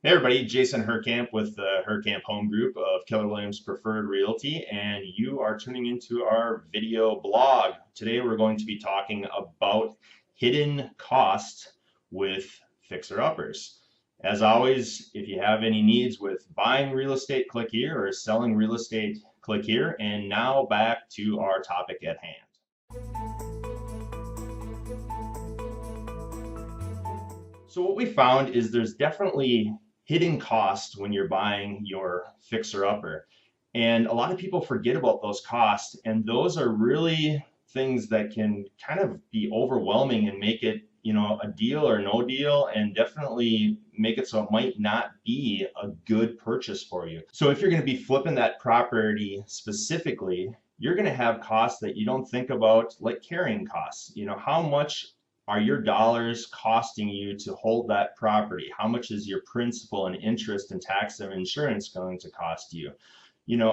Hey everybody, Jason Huerkamp with the Huerkamp Home Group of Keller Williams Preferred Realty, and you are tuning into our video blog. Today we're going to be talking about hidden costs with fixer-uppers. As always, if you have any needs with buying real estate, click here, or selling real estate, click here. And now back to our topic at hand. So what we found is there's definitely hidden costs when you're buying your fixer upper. And a lot of people forget about those costs, and those are really things that can kind of be overwhelming and make it, a deal or no deal, and definitely make it so it might not be a good purchase for you. So if you're going to be flipping that property specifically, you're going to have costs that you don't think about, like carrying costs. How much are your dollars costing you to hold that property? How much is your principal and interest and tax and insurance going to cost you?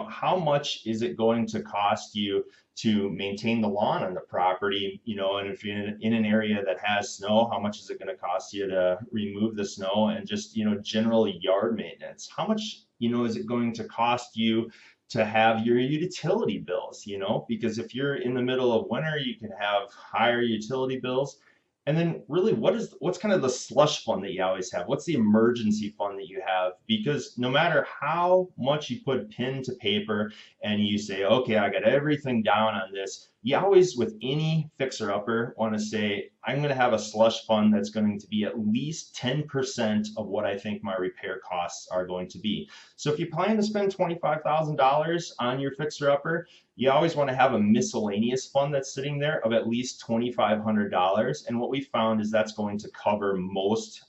How much is it going to cost you to maintain the lawn on the property? And if you're in an area that has snow, how much is it going to cost you to remove the snow and just, general yard maintenance? How much, is it going to cost you to have your utility bills, because if you're in the middle of winter, you can have higher utility bills. And then really, what's kind of the slush fund that you always have? What's the emergency fund that you have? Because no matter how much you put pen to paper and you say, okay, I got everything down on this, you always, with any fixer upper, want to say, I'm going to have a slush fund that's going to be at least 10% of what I think my repair costs are going to be. So if you plan to spend $25,000 on your fixer upper, you always want to have a miscellaneous fund that's sitting there of at least $2,500. And what we found is that's going to cover most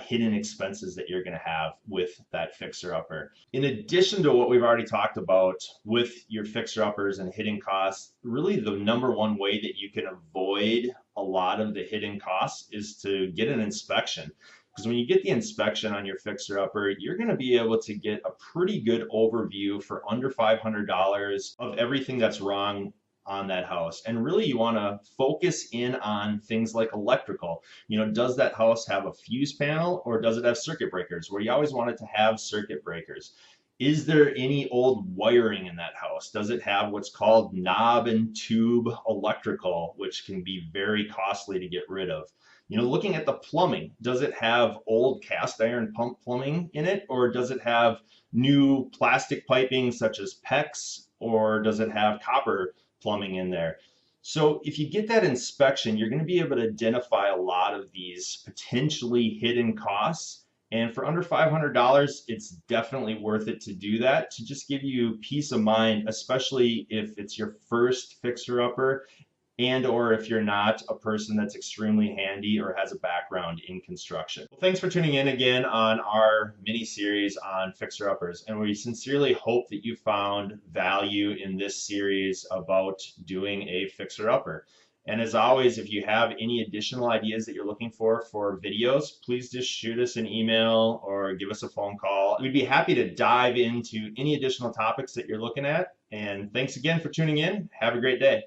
hidden expenses that you're going to have with that fixer upper. In addition to what we've already talked about with your fixer uppers and hidden costs, really the number one way that you can avoid a lot of the hidden costs is to get an inspection. Because when you get the inspection on your fixer upper, you're going to be able to get a pretty good overview for under $500 of everything that's wrong on that house. And really, you want to focus in on things like electrical. Does that house have a fuse panel or does it have circuit breakers? Where you always want it to have circuit breakers. Is there any old wiring in that house? Does it have what's called knob and tube electrical, which can be very costly to get rid of? Looking at the plumbing, does it have old cast iron pump plumbing in it, or does it have new plastic piping such as PEX, or does it have copper plumbing in there? So if you get that inspection, you're going to be able to identify a lot of these potentially hidden costs. And for under $500, it's definitely worth it to do that, to just give you peace of mind, especially if it's your first fixer-upper and or if you're not a person that's extremely handy or has a background in construction. Well, thanks for tuning in again on our mini series on fixer-uppers, and we sincerely hope that you found value in this series about doing a fixer-upper. And as always, if you have any additional ideas that you're looking for videos, please just shoot us an email or give us a phone call. We'd be happy to dive into any additional topics that you're looking at. And thanks again for tuning in. Have a great day.